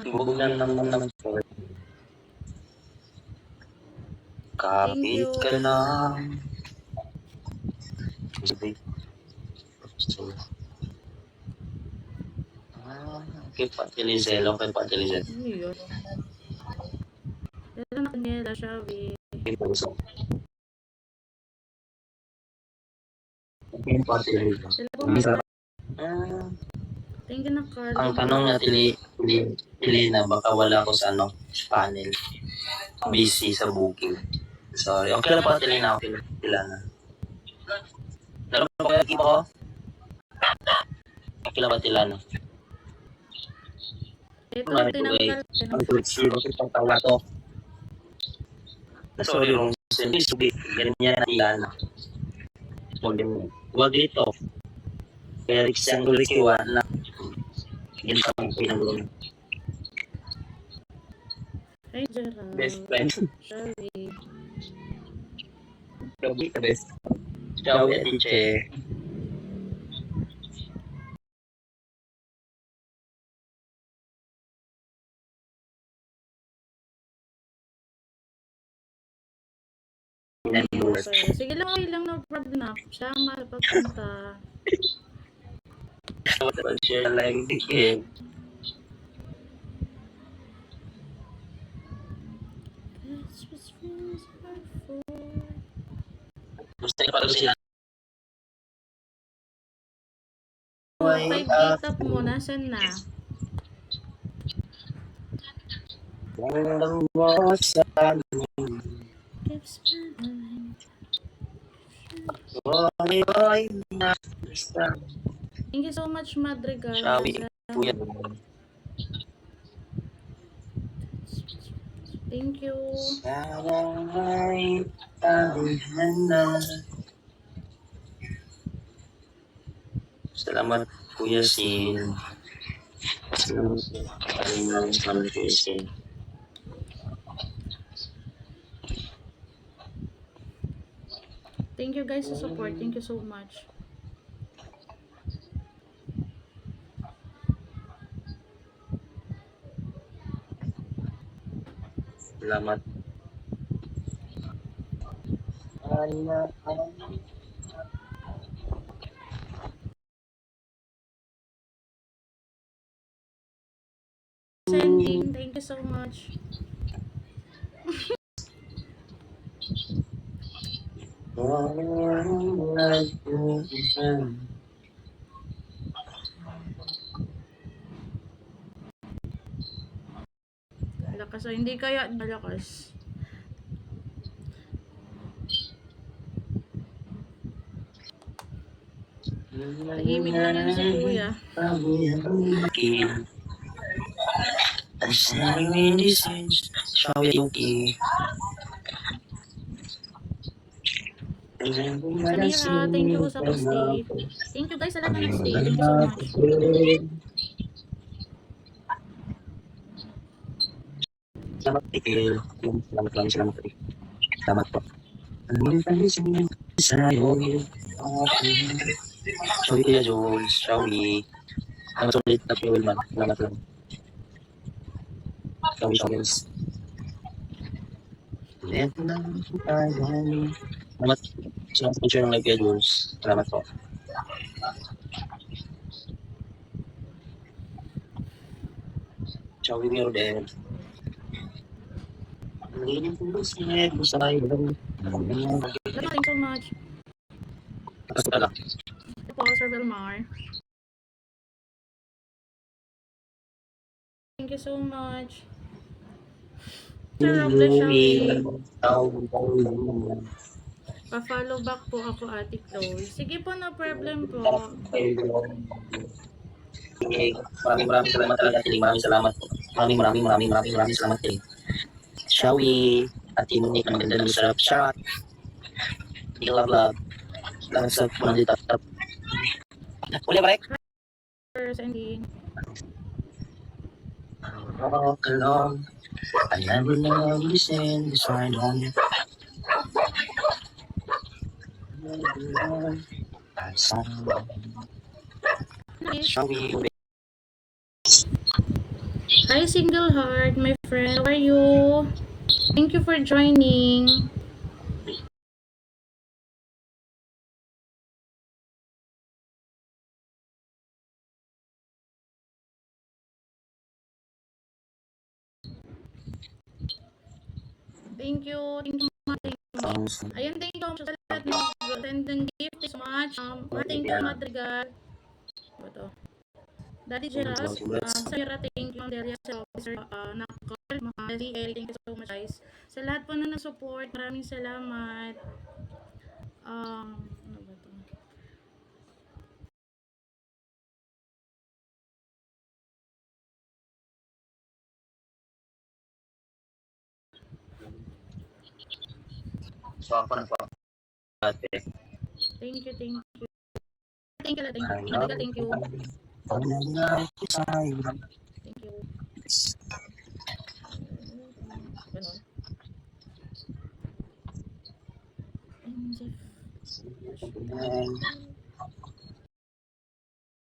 Bugan naman po. Kapit ka na. Okay, Pati Lizel. Okay, Pati Lizel. Ano yun? Dala na kanila, Shawi. Okay, Puso. Okay, Pati Lizel. Sila po Masarap. Thank you na card. Ang tanong na na baka wala ko sa panel. Busy sa booking. Sorry. Okay lang Pati Lina. Okay lang. Sila na. Naroon ko kaya kipa ko? Okay lang Pati Lina. Ito, tinanggal. Bakit pang tawa to? Sorry, wrong sentence. Ganyan na Lina. Huwag dito. Kaya Riksang Rikiwan na. Ganyan sa mga pinagulong. Hi, Gerald. Best friend. Shawi. Lagi ka best. Ciao, Etiche. Okay. Sige lang, okay lang, no problem na. Sama sa pagpunta. Share like the gusto niyo pala sila. Oh, 5K top mo, nasan na? Thank you so much, Madrigal. Thank you. Salamat, Kuya Sin. Salamat, Kuya Sin. Thank you guys sa support. Thank you so much. Salamat. Sending. Thank you so much. Lakas. Hindi kaya malakas. Tahimik lang yan si Kuya. Samira, thank you sa pag-stay. Thank you guys sa lahat na nag-stay. Thank you so much. Salamat po. Sorry Kuya Jules, Shawi. Ang sulit na fuel man. Salamat lang. Shawi, Jules. Salamat. Salamat sa picture ng live Kuya Jules. Salamat po. Shawi meron din. Thank you so much. Ito po, Sir Belmar. Thank you so much. Sir Robles, Shawi. Pa-follow back po ako, Ate Chloe. Sige po, no problem po. Maraming salamat talaga, Tiling. Maraming salamat po. Maraming salamat, Tiling. Shawi, Ate Monique, ang maganda ng sarap shot. Love. Salamat sa mga dito. Uli, break. Sending. Walk along. I never know listen, this right on. Shawi. Hi, Single Heart, my friend. How are you? Thank you for joining. Thank you. Thank you, Thank you. Ayan, thank you sa lahat ng send ng gift. Thank you so much. Thank you, Madrigal. Ito. Daddy Geras, Sarah, thank you, Delia, sa officer, Nakol, mga DL, thank you so much, guys. Sa lahat po na na-support, maraming salamat. Ano ba to? So ako na po. Ate. Thank you, thank you. Thank you, thank you. Madrigal, thank you. Thank you. Ganon. Jeff.